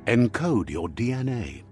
Encode your DNA.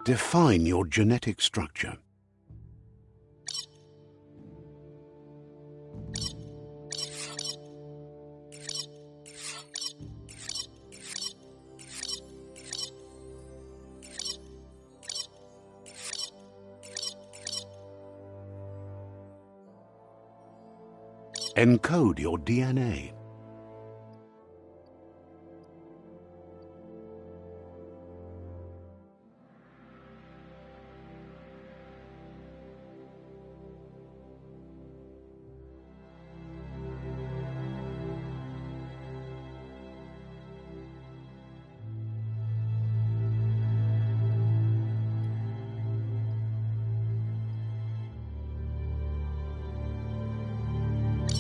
Define your genetic structure. Encode your DNA.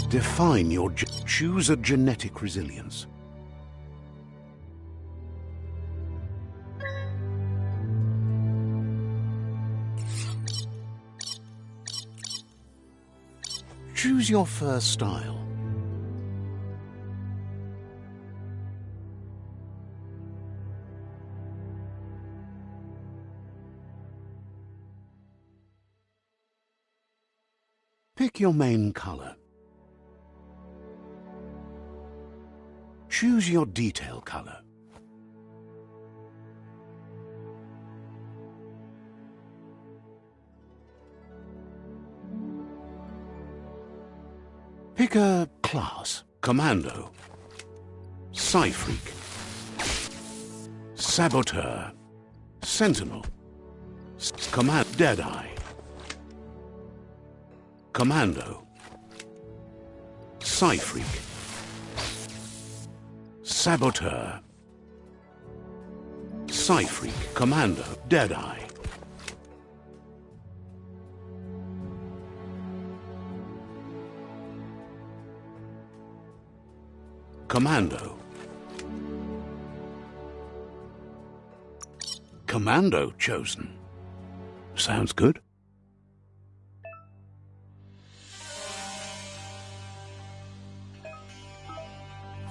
Define your choose a genetic resilience. Choose your first style. Pick your main color. Choose your detail color. Pick a class. Commando, Psy-Freak, Saboteur, Sentinel, Deadeye, Commando, Psy-Freak, Saboteur, Psy-Freak, Commando, Deadeye. Commando. Commando chosen. Sounds good.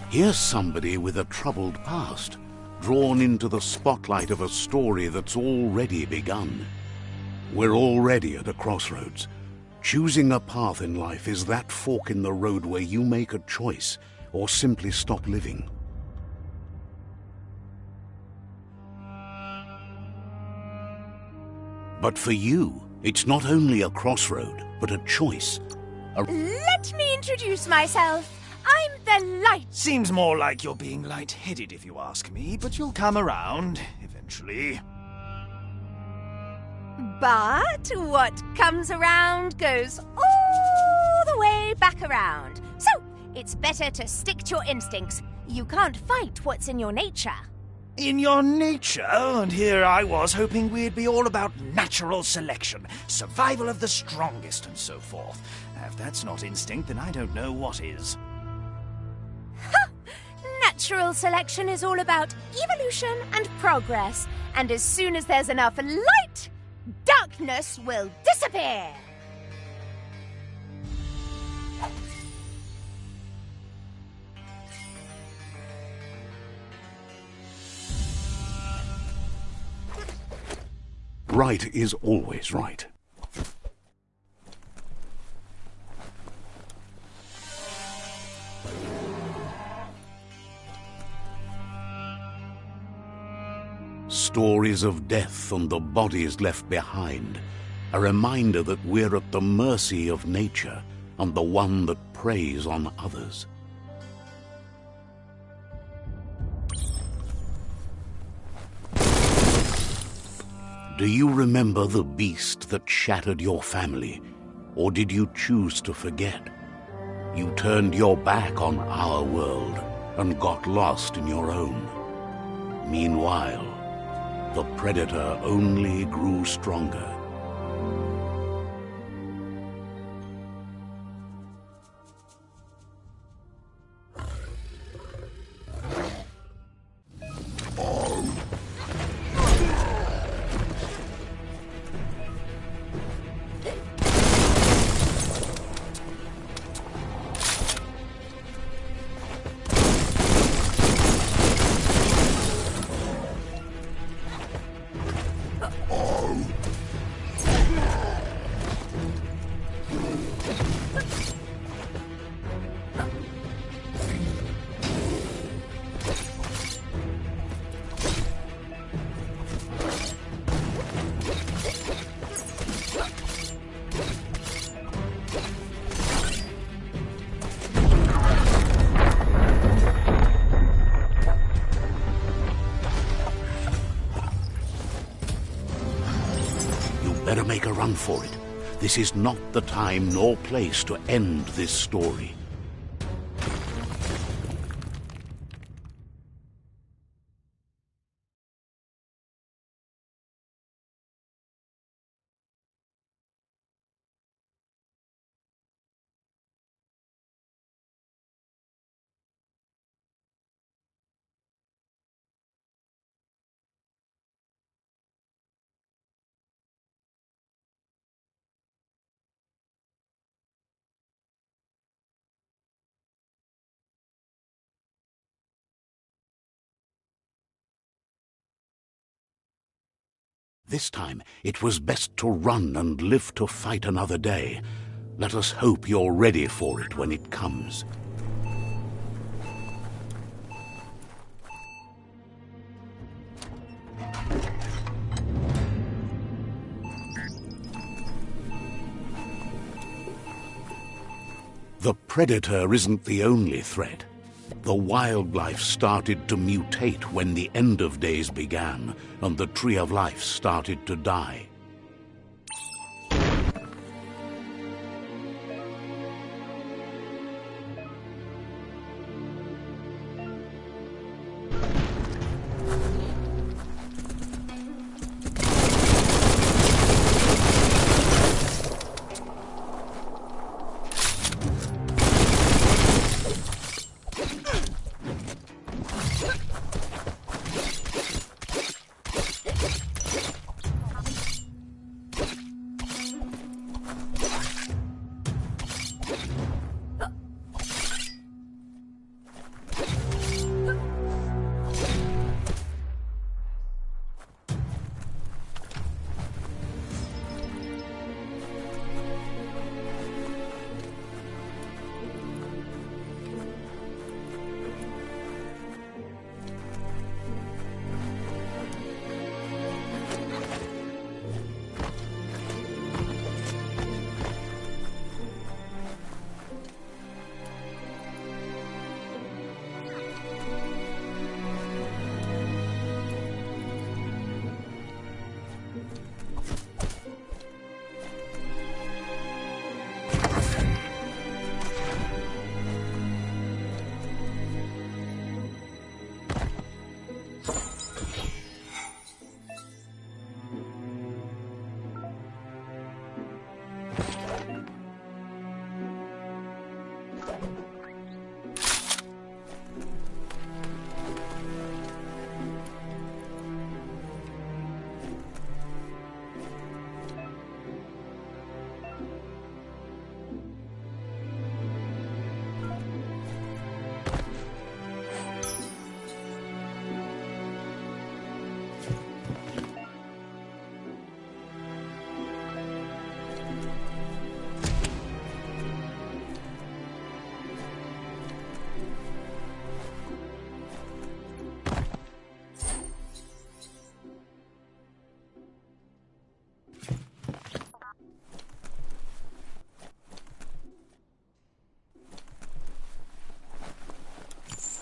Here's somebody with a troubled past, drawn into the spotlight of a story that's already begun. We're already at a crossroads. Choosing a path in life is that fork in the road where you make a choice or simply stop living. But for you, it's not only a crossroad, but a choice. Let me introduce myself. I'm the light. Seems more like you're being light-headed if you ask me, but you'll come around eventually. But what comes around goes all the way back around. So, it's better to stick to your instincts. You can't fight what's in your nature. In your nature? And here I was hoping we'd be all about natural selection, survival of the strongest and so forth. If that's not instinct, then I don't know what is. Natural selection is all about evolution and progress. And as soon as there's enough light, darkness will disappear. Right is always right. Stories of death and the bodies left behind, a reminder that we're at the mercy of nature and the one that preys on others. Do you remember the beast that shattered your family, or did you choose to forget? You turned your back on our world, and got lost in your own. Meanwhile, the predator only grew stronger. Better make a run for it. This is not the time nor place to end this story. This time, it was best to run and live to fight another day. Let us hope you're ready for it when it comes. The predator isn't the only threat. The wildlife started to mutate when the end of days began, and the tree of life started to die.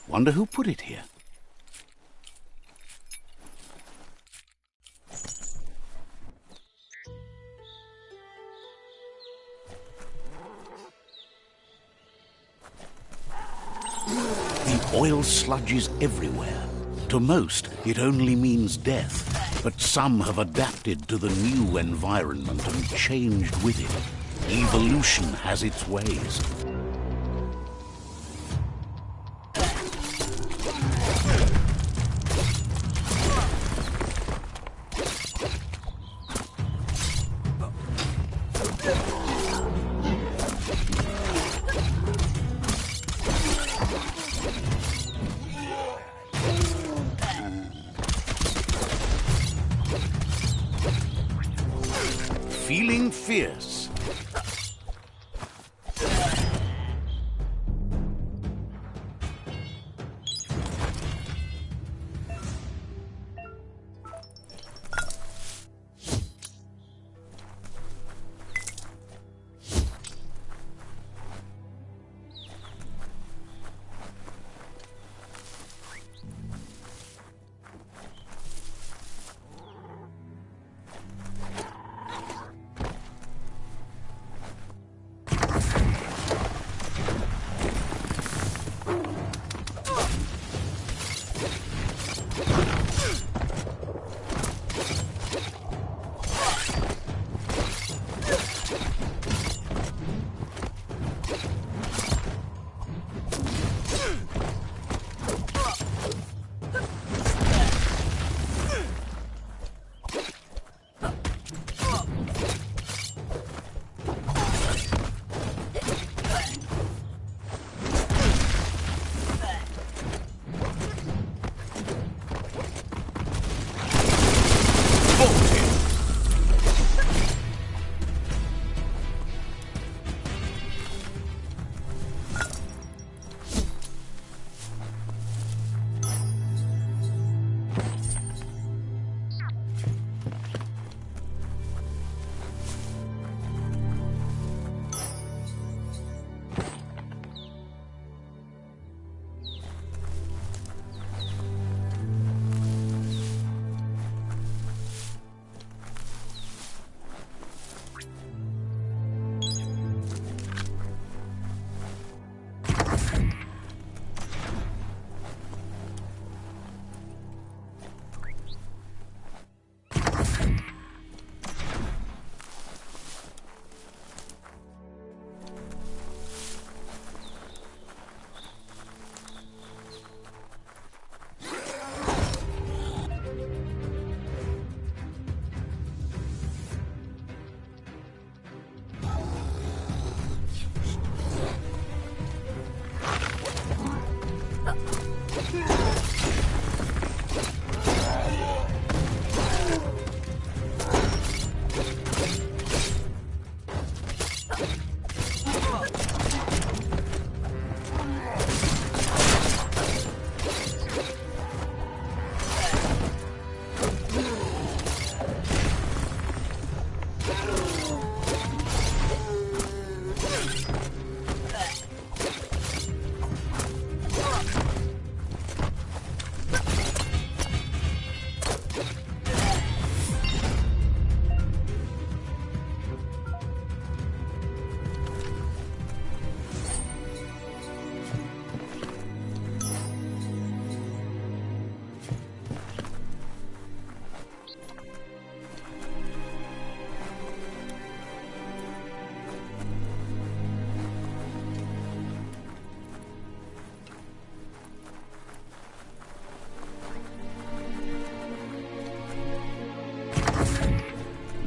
Wonder who put it here. The Oil sludges everywhere. To most, it only means death, but some have adapted to the new environment and changed with it. Evolution has its ways. Feeling fierce.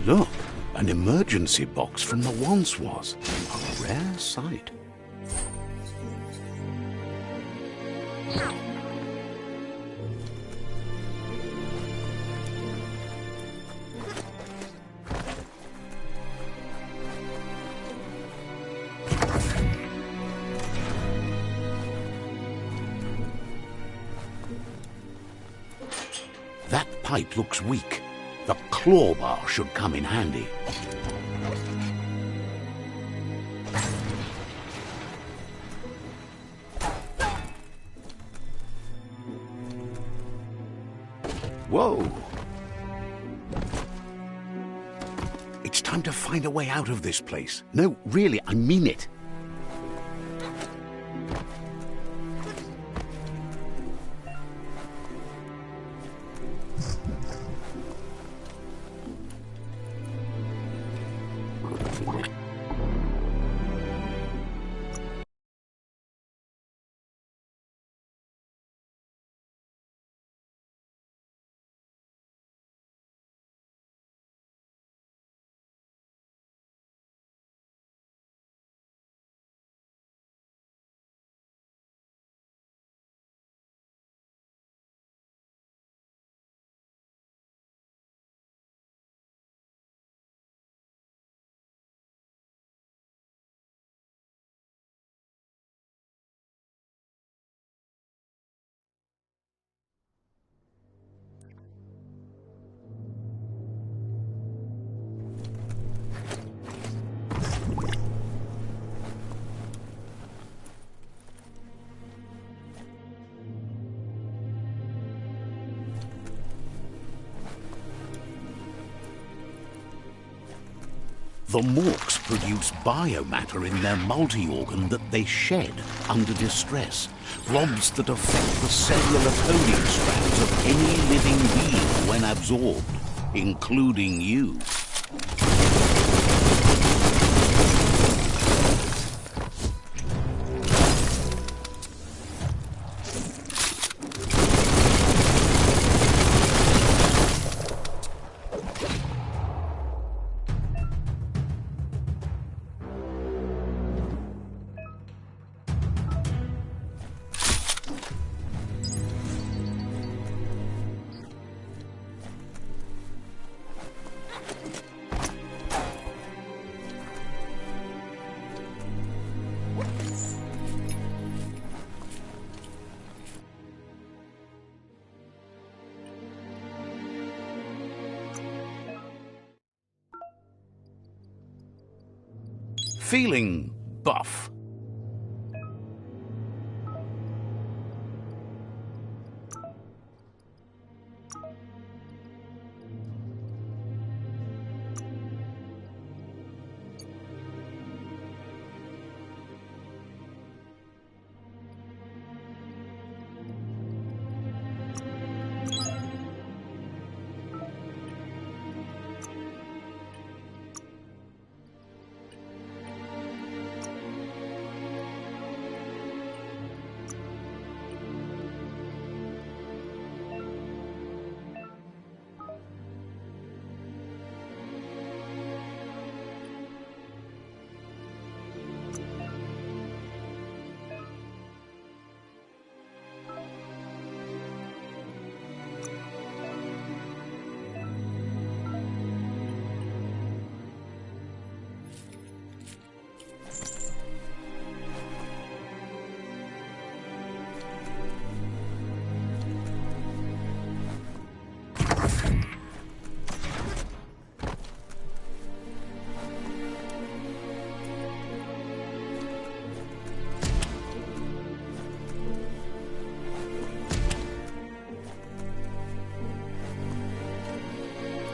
Look, an emergency box from the once was. A rare sight. That pipe looks weak. The claw bar should come in handy. Whoa! It's time to find a way out of this place. No, really, I mean it. The morks produce biomatter in their multi-organ that they shed under distress, blobs that affect the cellular coding strands of any living being when absorbed, including you. Feeling buff?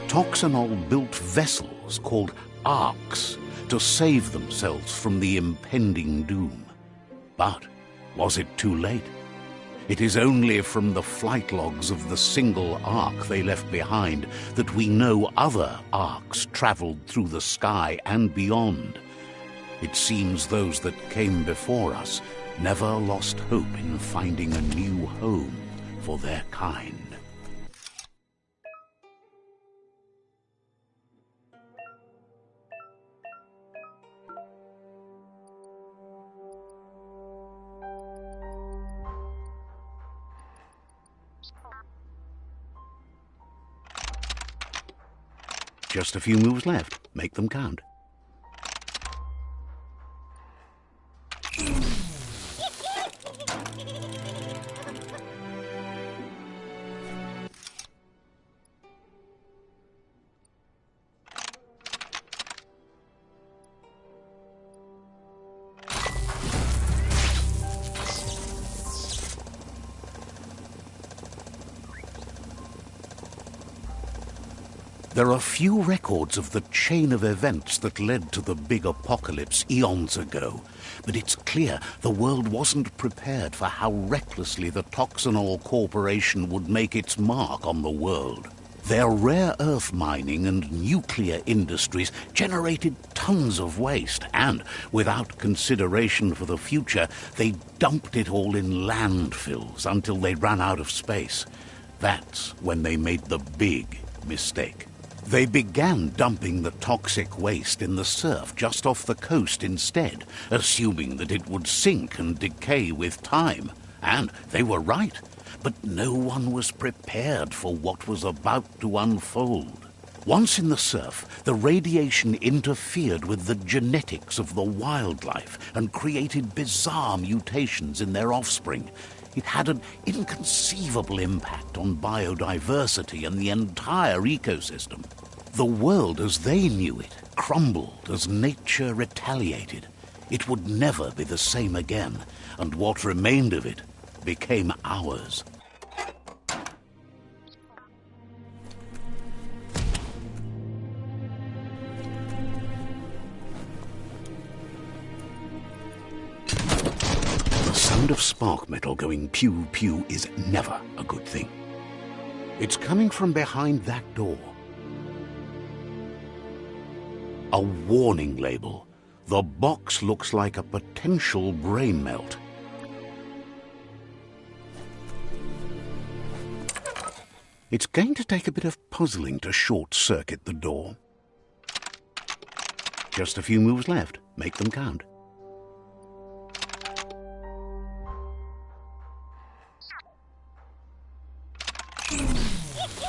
Toxanol built vessels called arks to save themselves from the impending doom. But was it too late? It is only from the flight logs of the single ark they left behind that we know other arks traveled through the sky and beyond. It seems those that came before us never lost hope in finding a new home for their kind. Just a few moves left. Make them count. There are few records of the chain of events that led to the big apocalypse eons ago, but it's clear the world wasn't prepared for how recklessly the Toxanol Corporation would make its mark on the world. Their rare earth mining and nuclear industries generated tons of waste, and, without consideration for the future, they dumped it all in landfills until they ran out of space. That's when they made the big mistake. They began dumping the toxic waste in the surf just off the coast instead, assuming that it would sink and decay with time. And they were right, but no one was prepared for what was about to unfold. Once in the surf, the radiation interfered with the genetics of the wildlife and created bizarre mutations in their offspring. It had an inconceivable impact on biodiversity and the entire ecosystem. The world as they knew it crumbled as nature retaliated. It would never be the same again, and what remained of it became ours. of spark metal going pew-pew is never a good thing. It's coming from behind that door. A warning label. The box looks like a potential brain melt. It's going to take a bit of puzzling to short-circuit the door. Just a few moves left. Make them count.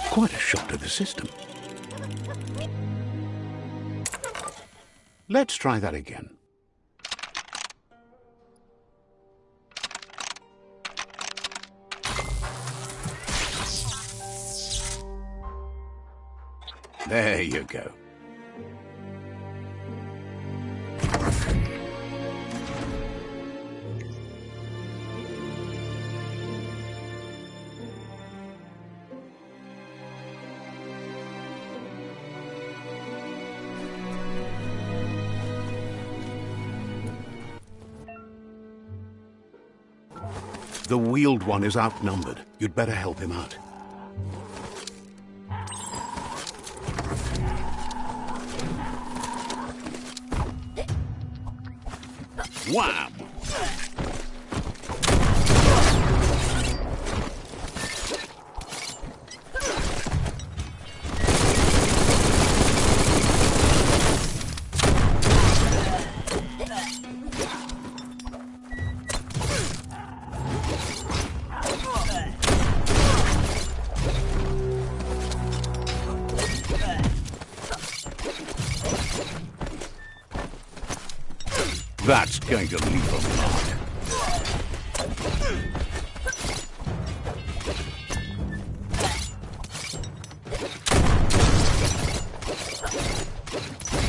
Quite a shock to the system. Let's try that again. There you go. The wheeled one is outnumbered. You'd better help him out. Wham! That's going to leave a mark.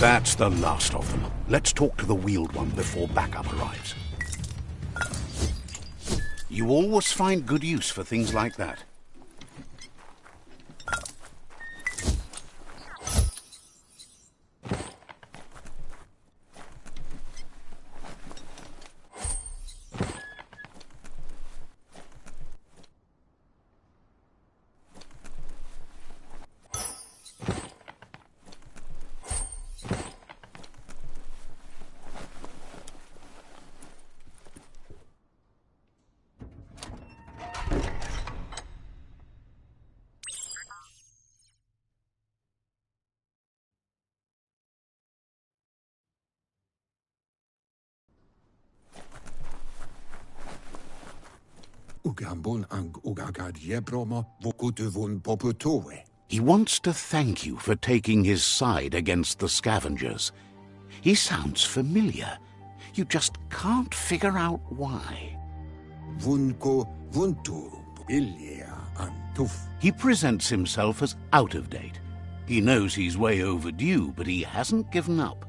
That's the last of them. Let's talk to the wheeled one before backup arrives. You always find good use for things like that. He wants to thank you for taking his side against the scavengers. He sounds familiar. You just can't figure out why. He presents himself as out of date. He knows he's way overdue, but he hasn't given up.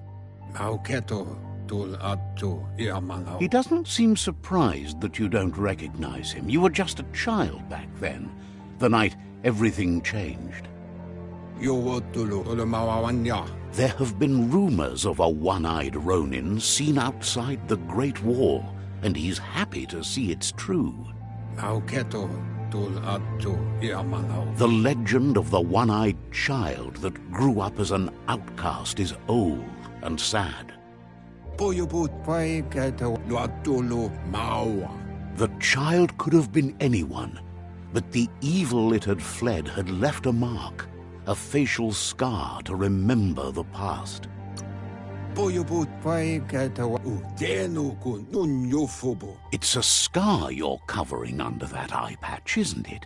He doesn't seem surprised that you don't recognize him. You were just a child back then, the night everything changed. There have been rumors of a one-eyed Ronin seen outside the Great Wall, and he's happy to see it's true. The legend of the one-eyed child that grew up as an outcast is old and sad. The child could have been anyone, but the evil it had fled had left a mark, a facial scar to remember the past. It's a scar you're covering under that eye patch, isn't it?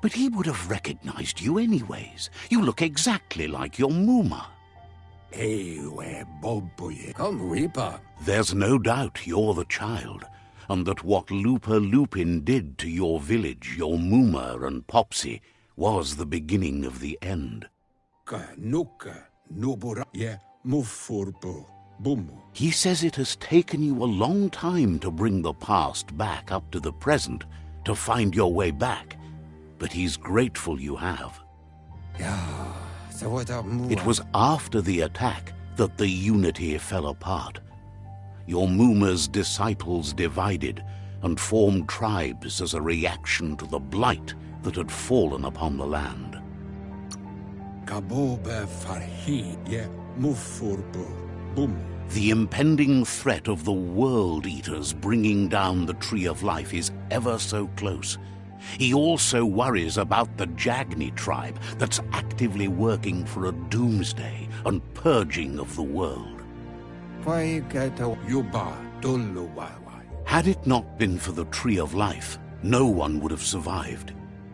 But he would have recognized you anyways. You look exactly like your Muma. There's no doubt you're the child, and that what Lupa Lupin did to your village, your Muma and Popsy, was the beginning of the end. He says it has taken you a long time to bring the past back up to the present, to find your way back, but he's grateful you have. It was after the attack that the unity fell apart. Your Muma's disciples divided, and formed tribes as a reaction to the blight that had fallen upon the land. The impending threat of the World Eaters bringing down the Tree of Life is ever so close. He also worries about the Jagni tribe that's actively working for a doomsday and purging of the world. Had it not been for the Tree of Life, no one would have survived.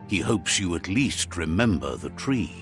He hopes you at least remember the tree.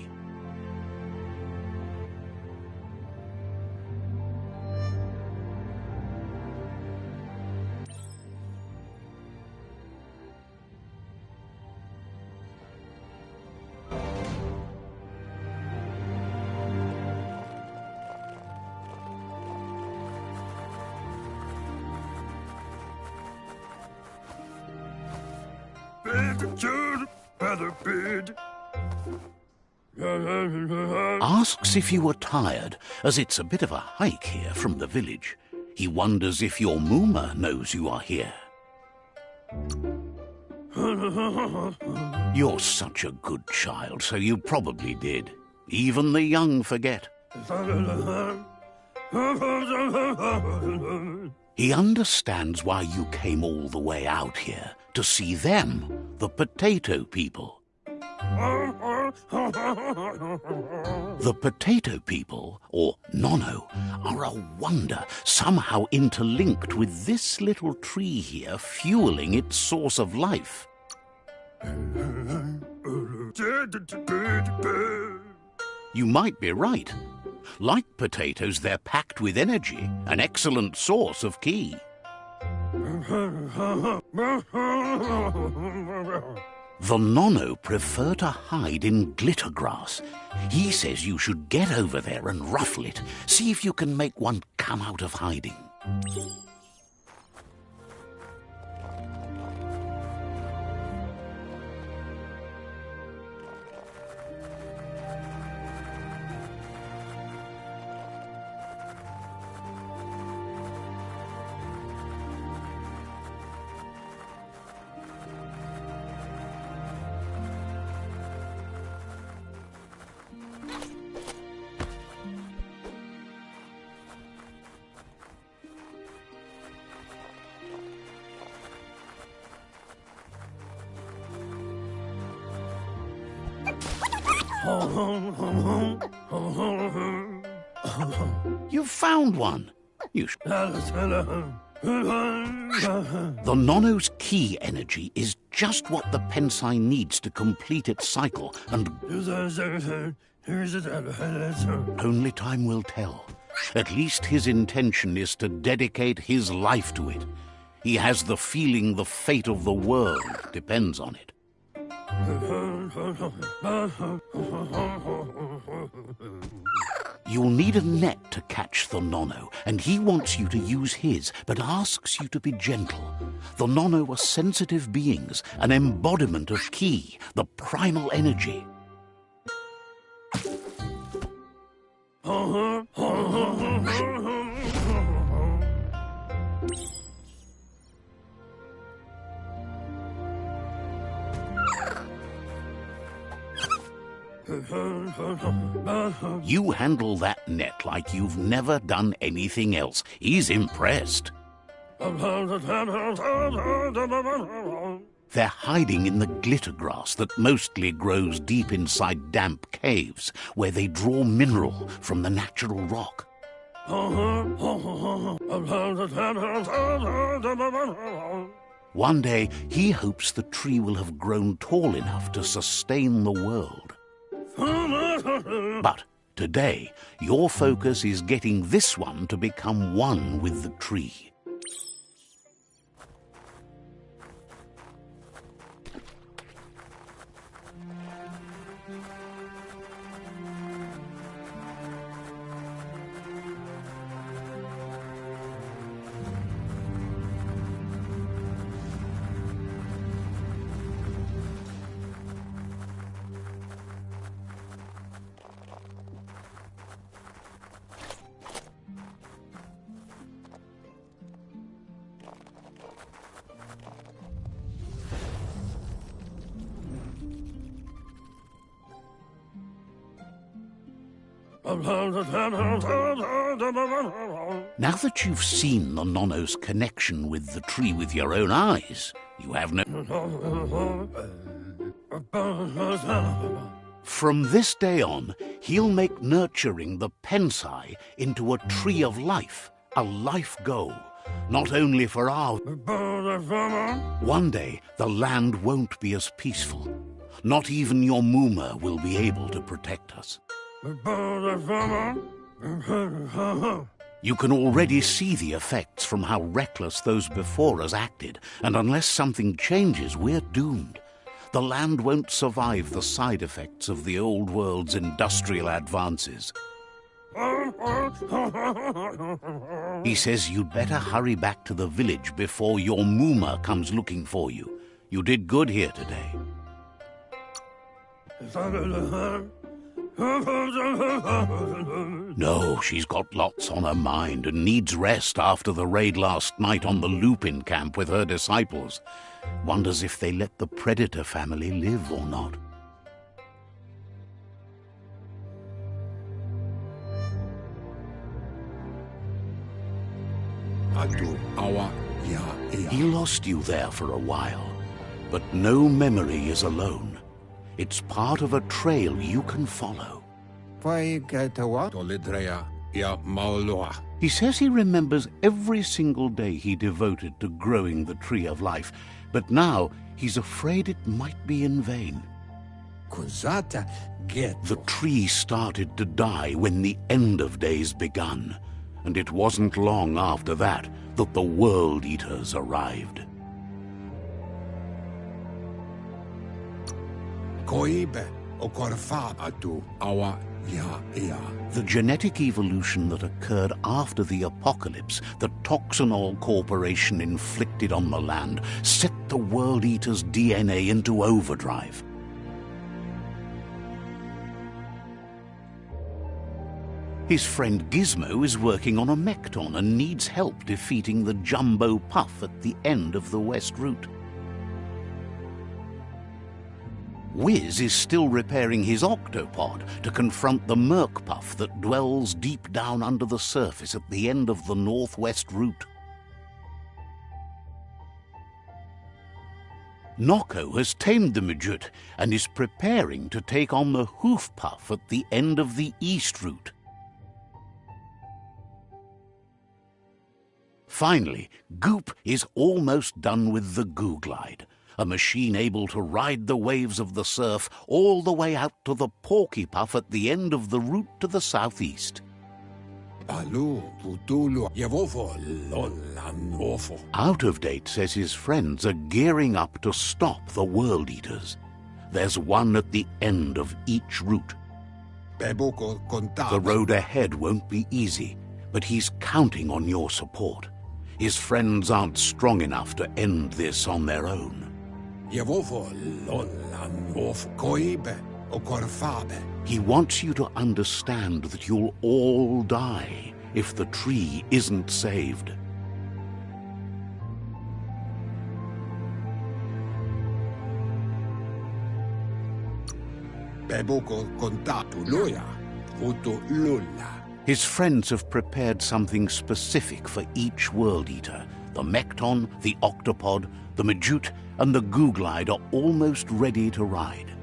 Asks if you are tired, as it's a bit of a hike here from the village. He wonders if your Mooma knows you are here. You're such a good child, so you probably did. Even the young forget. He understands why you came all the way out here, to see them, the potato people. The potato people, or Nono, are a wonder, somehow interlinked with this little tree here fueling its source of life. You might be right. Like potatoes, they're packed with energy, an excellent source of ki. The Nono prefer to hide in glitter grass. He says you should get over there and ruffle it. See if you can make one come out of hiding. You've found one. The Nono's ki energy is just what the Pensai needs to complete its cycle, and only time will tell. At least his intention is to dedicate his life to it. He has the feeling the fate of the world depends on it. You'll need a net to catch the Nono, and he wants you to use his, but asks you to be gentle. The Nono are sensitive beings, an embodiment of ki, the primal energy. You handle that net like you've never done anything else. He's impressed. They're hiding in the glitter grass that mostly grows deep inside damp caves, where they draw mineral from the natural rock. One day, he hopes the tree will have grown tall enough to sustain the world. But today, your focus is getting this one to become one with the tree. Now that you've seen the Nonno's connection with the tree with your own eyes, you have no... From this day on, he'll make nurturing the Pensai into a tree of life, a life goal, not only for our... One day, the land won't be as peaceful. Not even your Muma will be able to protect us. You can already see the effects from how reckless those before us acted, and unless something changes, we're doomed. The land won't survive the side effects of the old world's industrial advances. He says you'd better hurry back to the village before your Muma comes looking for you. You did good here today. No, she's got lots on her mind and needs rest after the raid last night on the Lupin camp with her disciples. Wonders if they let the Predator family live or not. He lost you there for a while, but no memory is alone. It's part of a trail you can follow. He says he remembers every single day he devoted to growing the Tree of Life, but now he's afraid it might be in vain. The tree started to die when the end of days begun, and it wasn't long after that that the World Eaters arrived. The genetic evolution that occurred after the apocalypse that Toxanol Corporation inflicted on the land set the World Eater's DNA into overdrive. His friend Gizmo is working on a Mekton and needs help defeating the Jumbo Puff at the end of the West Route. Wiz is still repairing his octopod to confront the Merc Puff that dwells deep down under the surface at the end of the Northwest Route. Noko has tamed the Midget and is preparing to take on the Hoof Puff at the end of the East Route. Finally, Goop is almost done with the Goo Glide, a machine able to ride the waves of the surf all the way out to the Porky Puff at the end of the route to the southeast. Out of Date says his friends are gearing up to stop the World Eaters. There's one at the end of each route. The road ahead won't be easy, but he's counting on your support. His friends aren't strong enough to end this on their own. He wants you to understand that you'll all die if the tree isn't saved. His friends have prepared something specific for each World Eater. The Mekton, the Octopod, the Majute, and the Goo Glide are almost ready to ride.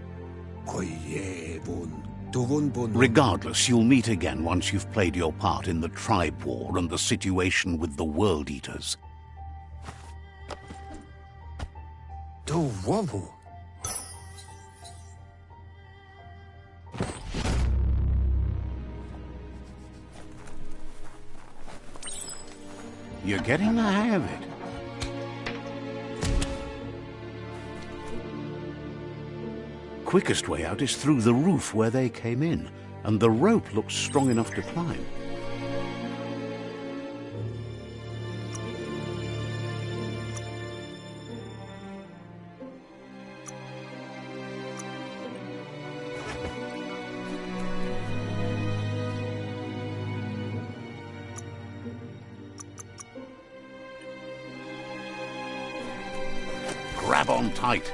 Regardless, you'll meet again once you've played your part in the tribe war and the situation with the World Eaters. You're getting the hang of it. Quickest way out is through the roof where they came in, and the rope looks strong enough to climb. Grab on tight.